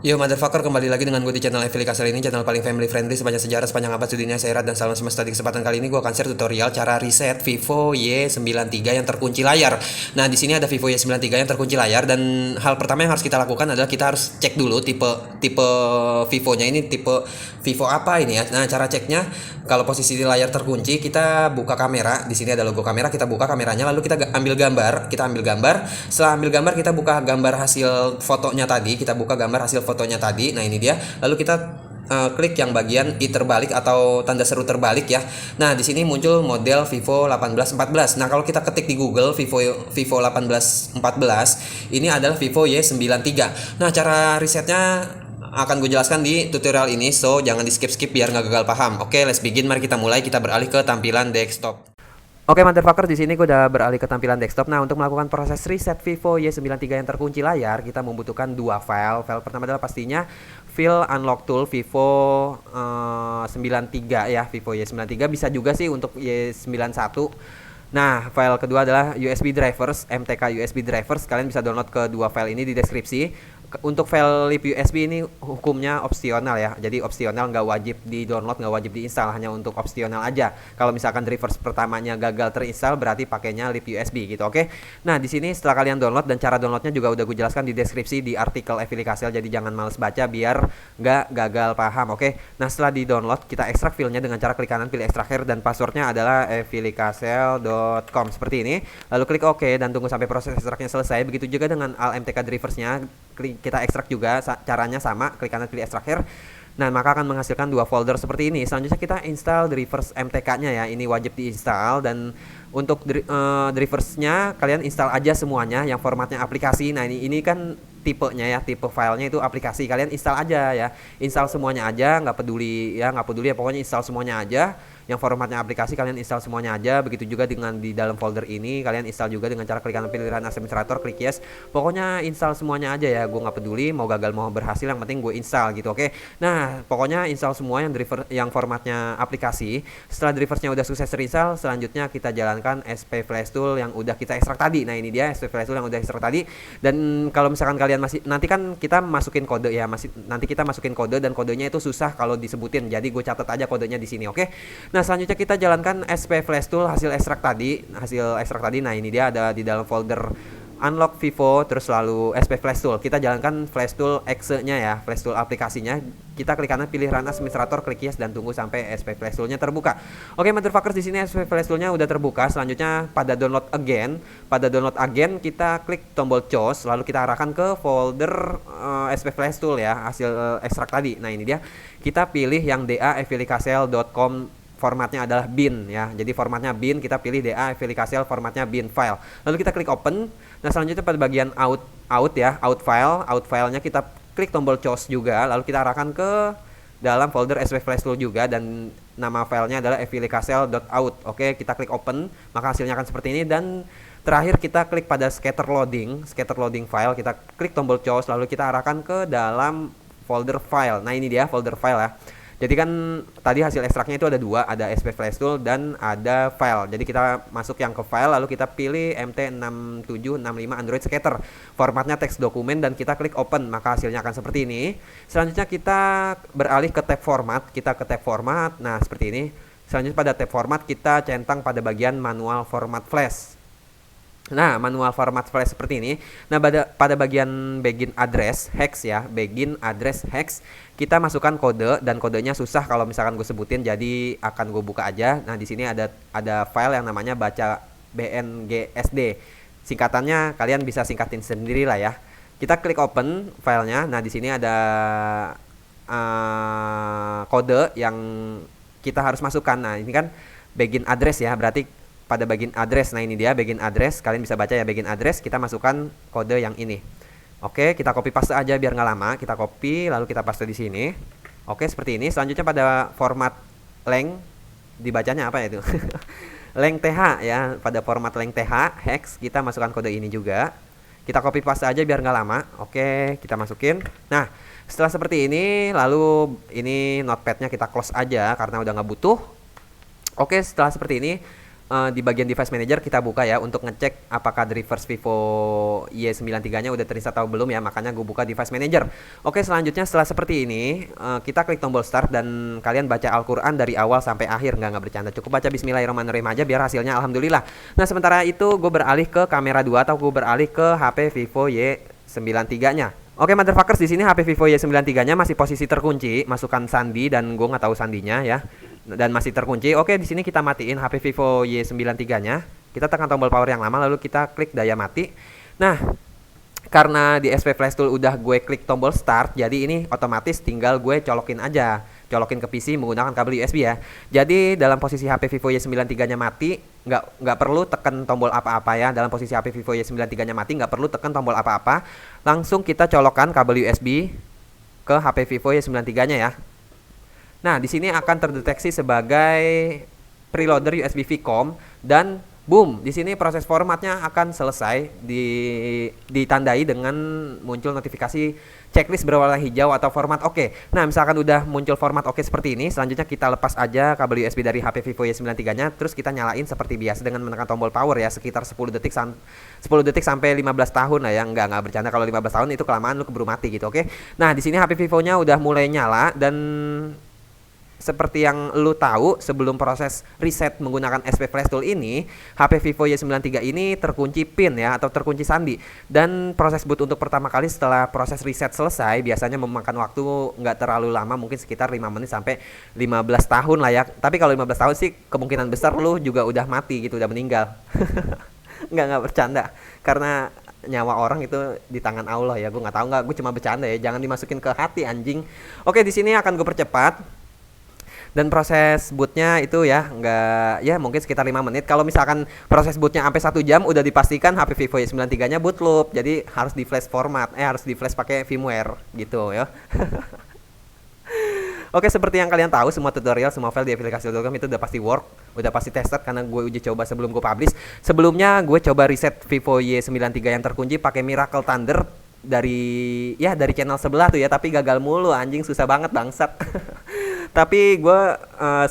Yo motherfucker, kembali lagi dengan gue di channel Evili Kasel ini, channel paling family friendly sepanjang sejarah, sepanjang abad sedunia, sehat dan salam semesta. Di kesempatan kali ini gue akan share tutorial cara reset Vivo Y93 yang terkunci layar. Nah, di sini ada Vivo Y93 yang terkunci layar, dan hal pertama yang harus kita lakukan adalah kita harus cek dulu tipe Vivonya ini tipe Vivo apa ini ya. Nah, cara ceknya, kalau posisi di layar terkunci, kita buka kamera. Di sini ada logo kamera, kita buka kameranya, lalu kita ambil gambar. Setelah ambil gambar, kita buka gambar hasil fotonya tadi. Kita buka gambar hasil fotonya tadi. Nah, ini dia. Lalu kita klik yang bagian i terbalik atau tanda seru terbalik ya. Nah, di sini muncul model Vivo 1814. Nah, kalau kita ketik di Google Vivo 1814, ini adalah Vivo Y93. Nah, cara risetnya akan gue jelaskan di tutorial ini, so jangan di skip biar nggak gagal paham. Oke, let's begin. Mari kita mulai. Kita beralih ke tampilan desktop. Oke, motherfucker, di sini gue udah beralih ke tampilan desktop. Nah, untuk melakukan proses reset Vivo Y93 yang terkunci layar, kita membutuhkan dua file. File pertama adalah pastinya file unlock tool Vivo 93 ya, Vivo Y93. Bisa juga sih untuk Y91. Nah, file kedua adalah USB drivers, MTK USB drivers. Kalian bisa download kedua file ini di deskripsi. Untuk file lip USB ini hukumnya opsional ya, jadi opsional, nggak wajib di download, nggak wajib diinstal, hanya untuk opsional aja. Kalau misalkan drivers pertamanya gagal terinstall, berarti pakainya lip USB gitu. Oke. Nah, di sini setelah kalian download, dan cara downloadnya juga udah gue jelaskan di deskripsi di artikel Evili Kasel, jadi jangan males baca biar nggak gagal paham. Oke. Nah, setelah di download, kita ekstrak filenya dengan cara klik kanan, pilih ekstrak dan passwordnya adalah evilikasel.com seperti ini. Lalu klik OK dan tunggu sampai proses ekstraknya selesai. Begitu juga dengan ALMTK driversnya, kita ekstrak juga, caranya sama, klik kanan pilih ekstrak. Nah, maka akan menghasilkan dua folder seperti ini. Selanjutnya kita install drivers MTK-nya ya, ini wajib diinstal. Dan untuk driversnya kalian install aja semuanya yang formatnya aplikasi. Nah, ini kan tipenya ya, tipe filenya itu aplikasi, kalian install aja ya, install semuanya aja, nggak peduli ya, pokoknya install semuanya aja. Yang formatnya aplikasi kalian install semuanya aja. Begitu juga dengan di dalam folder ini, kalian install juga dengan cara klik kanan pilihan administrator, klik yes. Pokoknya install semuanya aja ya, gue nggak peduli mau gagal mau berhasil, yang penting gue install gitu. Oke. Nah, pokoknya install semua yang formatnya aplikasi. Setelah driversnya udah sukses terinstall, selanjutnya kita jalankan SP Flash Tool yang udah kita ekstrak tadi. Nah, ini dia SP Flash Tool yang udah ekstrak tadi. Dan kalau misalkan kalian masih, nanti kan kita masukin kode ya, nanti kita masukin kode, dan kodenya itu susah kalau disebutin, jadi gue catat aja kodenya di sini. Oke. Nah, selanjutnya kita jalankan SP Flash Tool hasil ekstrak tadi. Nah, ini dia ada di dalam folder Unlock Vivo, terus lalu SP Flash Tool. Kita jalankan Flash Tool exe-nya ya, Flash Tool aplikasinya. Kita klik kanan pilih Run Administrator, klik yes dan tunggu sampai SP Flash Tool-nya terbuka. Oke, motherfuckers, di sini SP Flash Tool-nya udah terbuka. Selanjutnya pada download again, kita klik tombol choose, lalu kita arahkan ke folder SP Flash Tool ya, hasil ekstrak tadi. Nah, ini dia. Kita pilih yang da.evilikasel.com, formatnya adalah bin ya. Jadi formatnya bin, kita pilih DA Evilikasel, formatnya bin file. Lalu kita klik open. Nah, selanjutnya pada bagian out filenya kita klik tombol choose juga, lalu kita arahkan ke dalam folder SP Flash Tool juga, dan nama filenya adalah evilikasel.out. Oke, kita klik open, maka hasilnya akan seperti ini. Dan terakhir kita klik pada scatter loading file, kita klik tombol choose, lalu kita arahkan ke dalam folder file. Nah, ini dia folder file ya. Jadi kan tadi hasil ekstraknya itu ada dua, ada SP Flash Tool dan ada file. Jadi kita masuk yang ke file, lalu kita pilih MT6765 Android Scatter. Formatnya teks dokumen, dan kita klik open, maka hasilnya akan seperti ini. Selanjutnya kita beralih ke tab format, nah seperti ini. Selanjutnya pada tab format kita centang pada bagian manual format flash. Nah, manual format flash seperti ini. Nah, pada bagian begin address hex, kita masukkan kode, dan kodenya susah kalau misalkan gue sebutin, jadi akan gue buka aja. Nah, di sini ada file yang namanya baca BNGSD. Singkatannya kalian bisa singkatin sendiri lah ya. Kita klik open filenya. Nah, di sini ada kode yang kita harus masukkan. Nah, ini kan begin address ya, berarti pada bagian address. Nah, ini dia bagian address, kalian bisa baca ya, bagian address. Kita masukkan kode yang ini. Oke, kita copy paste aja biar nggak lama. Kita copy lalu kita paste di sini. Oke, seperti ini. Selanjutnya pada format length, dibacanya apa ya itu? Length TH ya, pada format length TH hex kita masukkan kode ini juga. Kita copy paste aja biar nggak lama. Oke, kita masukin. Nah, setelah seperti ini, lalu ini notepadnya kita close aja karena udah nggak butuh. Oke, setelah seperti ini, di bagian device manager kita buka ya untuk ngecek apakah drivers Vivo Y93-nya udah terinstall atau belum ya. Makanya gue buka device manager. Oke, selanjutnya setelah seperti ini, kita klik tombol start dan kalian baca Al-Qur'an dari awal sampai akhir, nggak bercanda. Cukup baca Bismillahirrahmanirrahim aja biar hasilnya alhamdulillah. Nah, sementara itu gue beralih ke kamera 2 atau gue beralih ke HP Vivo Y93-nya. Oke, motherfuckers, di sini HP Vivo Y93-nya masih posisi terkunci, masukkan sandi dan gue nggak tahu sandinya ya. Dan masih terkunci. Oke, di sini kita matiin HP Vivo Y93-nya. Kita tekan tombol power yang lama lalu kita klik daya mati. Nah, karena di SP Flash Tool udah gue klik tombol start, jadi ini otomatis tinggal gue colokin aja. Colokin ke PC menggunakan kabel USB ya. Jadi dalam posisi HP Vivo Y93-nya mati, nggak perlu tekan tombol apa-apa ya. Dalam posisi HP Vivo Y93-nya mati, nggak perlu tekan tombol apa-apa. Langsung kita colokkan kabel USB ke HP Vivo Y93-nya ya. Nah, di sini akan terdeteksi sebagai preloader USB Vcom dan boom, di sini proses formatnya akan selesai, ditandai dengan muncul notifikasi checklist berwarna hijau atau format oke. Nah, misalkan udah muncul format oke seperti ini, selanjutnya kita lepas aja kabel USB dari HP Vivo Y93-nya, terus kita nyalain seperti biasa dengan menekan tombol power ya, sekitar 10 detik sampai 15 tahun lah ya. Enggak bercanda, kalau 15 tahun itu kelamaan lu keburu mati gitu, oke. Nah, di sini HP Vivo-nya udah mulai nyala dan seperti yang lu tahu, sebelum proses reset menggunakan SP Flash Tool ini, HP Vivo Y93 ini terkunci pin ya, atau terkunci sandi. Dan proses boot untuk pertama kali setelah proses reset selesai biasanya memakan waktu nggak terlalu lama, mungkin sekitar 5 menit sampai 15 tahun lah ya. Tapi kalau 15 tahun sih kemungkinan besar lu juga udah mati gitu, udah meninggal. nggak bercanda, karena nyawa orang itu di tangan Allah ya. Gue nggak tahu, gue cuma bercanda ya, jangan dimasukin ke hati anjing. Oke, di sini akan gue percepat. Dan proses bootnya itu ya nggak, ya mungkin sekitar 5 menit. Kalau misalkan proses bootnya sampai 1 jam udah dipastikan HP Vivo Y93-nya boot loop. Jadi harus di flash format, harus di flash pakai firmware gitu ya. Oke, seperti yang kalian tahu, semua tutorial, semua file di aplikasi.com itu udah pasti work, udah pasti tested karena gue uji coba sebelum gue publish. Sebelumnya gue coba reset Vivo Y93 yang terkunci pakai Miracle Thunder dari channel sebelah tuh ya, tapi gagal mulu anjing, susah banget bangsat. Tapi gue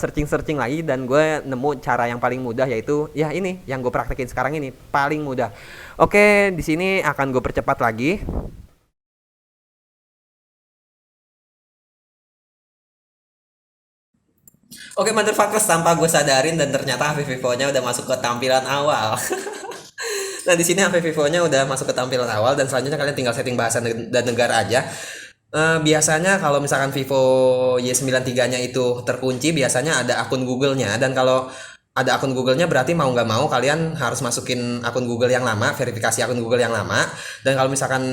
searching lagi dan gue nemu cara yang paling mudah, yaitu ya ini yang gue praktekin sekarang ini paling mudah. Oke, di sini akan gue percepat lagi. Oke, motherfuckers, tanpa gue sadarin dan ternyata HP Vivo-nya udah masuk ke tampilan awal. Nah, di sini HP Vivo-nya udah masuk ke tampilan awal dan selanjutnya kalian tinggal setting bahasa dan negara aja. Biasanya kalau misalkan Vivo Y93-nya itu terkunci, biasanya ada akun Google-nya, dan kalau ada akun Google-nya berarti mau nggak mau kalian harus masukin akun Google yang lama, verifikasi akun Google yang lama. Dan kalau misalkan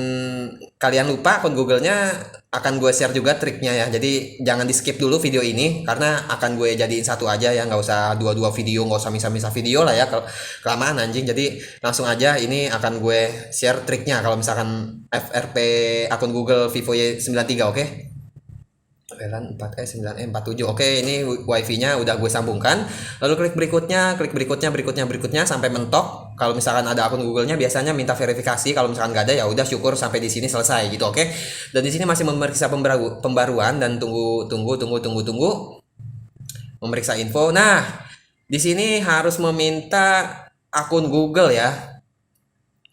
kalian lupa akun Google-nya, akan gue share juga triknya ya. Jadi jangan di skip dulu video ini karena akan gue jadiin satu aja ya, nggak usah dua video, nggak usah misah-misah video lah ya, kelamaan anjing. Jadi langsung aja, ini akan gue share triknya kalau misalkan FRP akun Google Vivo Y93, oke? VLAN 4E 9E 47. Oke, ini wifi-nya udah gue sambungkan. Lalu klik berikutnya sampai mentok. Kalau misalkan ada akun Google-nya biasanya minta verifikasi. Kalau misalkan nggak ada ya udah syukur sampai di sini selesai gitu, oke? Dan di sini masih memeriksa pembaruan dan tunggu. Memeriksa info. Nah, di sini harus meminta akun Google ya.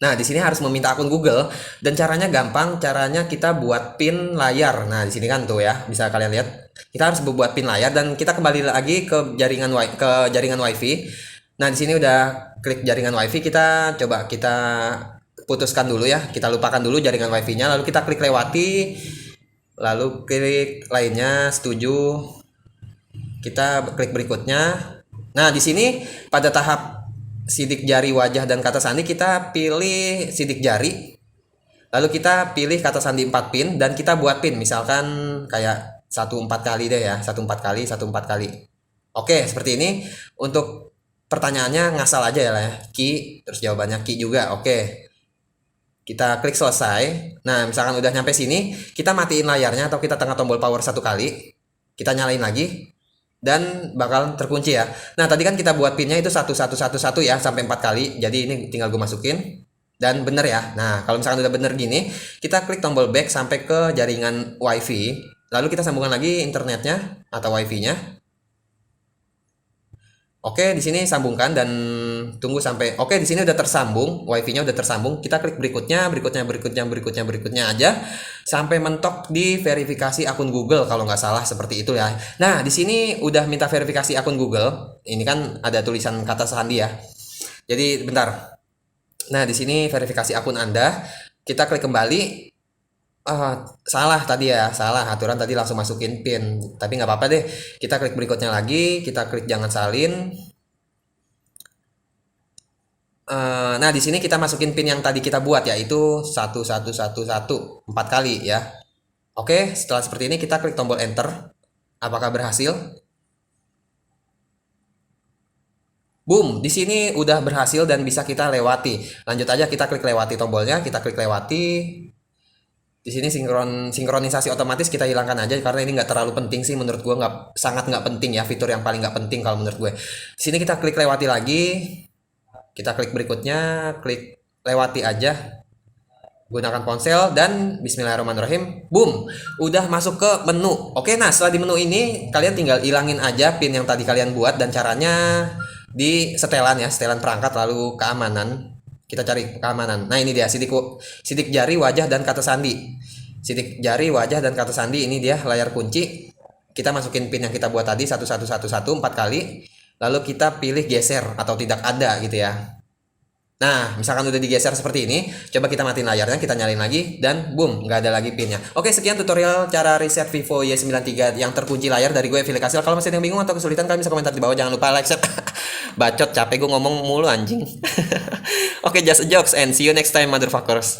Nah, di sini harus meminta akun Google dan caranya gampang. Caranya kita buat pin layar. Nah, di sini kan tuh ya, bisa kalian lihat. Kita harus buat pin layar dan kita kembali lagi ke jaringan WiFi. Nah, di sini udah klik jaringan WiFi, kita putuskan dulu ya. Kita lupakan dulu jaringan WiFi-nya, lalu kita klik lewati. Lalu klik lainnya, setuju. Kita klik berikutnya. Nah, di sini pada tahap sidik jari wajah dan kata sandi, kita pilih sidik jari, lalu kita pilih kata sandi 4 pin dan kita buat pin misalkan kayak 1 4 kali deh ya, 1 4 kali. Oke, seperti ini. Untuk pertanyaannya ngasal aja ya lah ya, key, terus jawabannya key juga. Oke, kita klik selesai. Nah, misalkan udah nyampe sini, kita matiin layarnya atau kita tekan tombol power 1 kali, kita nyalain lagi dan bakal terkunci ya. Nah, tadi kan kita buat pinnya itu 1 ya sampai 4 kali. Jadi ini tinggal gue masukin dan bener ya. Nah, kalau misalkan udah bener gini, kita klik tombol back sampai ke jaringan WiFi. Lalu kita sambungkan lagi internetnya atau WiFi-nya. Oke, di sini sambungkan dan tunggu sampai oke di sini udah tersambung, wifi-nya udah tersambung. Kita klik berikutnya aja sampai mentok di verifikasi akun Google kalau nggak salah seperti itu ya. Nah, di sini udah minta verifikasi akun Google. Ini kan ada tulisan kata sandi ya. Jadi bentar. Nah, di sini verifikasi akun Anda. Kita klik kembali. Salah tadi ya, salah aturan tadi langsung masukin PIN. Tapi nggak apa-apa deh. Kita klik berikutnya lagi, kita klik jangan salin. Nah, di sini kita masukin PIN yang tadi kita buat yaitu 1111 4 kali ya. Oke, setelah seperti ini kita klik tombol enter. Apakah berhasil? Boom, di sini udah berhasil dan bisa kita lewati. Lanjut aja kita klik lewati tombolnya, kita klik lewati. Di sini sinkronisasi otomatis kita hilangkan aja karena ini nggak terlalu penting sih menurut gue, sangat nggak penting ya, fitur yang paling nggak penting kalau menurut gue. Di sini kita klik lewati lagi, kita klik berikutnya, klik lewati aja, gunakan ponsel dan Bismillahirrahmanirrahim, boom, udah masuk ke menu. Oke, nah setelah di menu ini kalian tinggal hilangin aja pin yang tadi kalian buat dan caranya di setelan ya, setelan perangkat lalu keamanan. Kita cari keamanan. Nah ini dia sidik jari wajah dan kata sandi. Sidik jari wajah dan kata sandi ini dia layar kunci. Kita masukin pin yang kita buat tadi 1111 4 kali. Lalu kita pilih geser atau tidak ada gitu ya. Nah misalkan udah digeser seperti ini, coba kita matiin layarnya, kita nyalain lagi dan boom, nggak ada lagi pinnya. Oke, sekian tutorial cara reset Vivo Y93 yang terkunci layar dari gue, Fili Kasil. Kalau masih ada yang bingung atau kesulitan, kalian bisa komentar di bawah. Jangan lupa like, share. Bacot, capek gue ngomong mulu anjing. Oke, just a jokes and see you next time motherfuckers.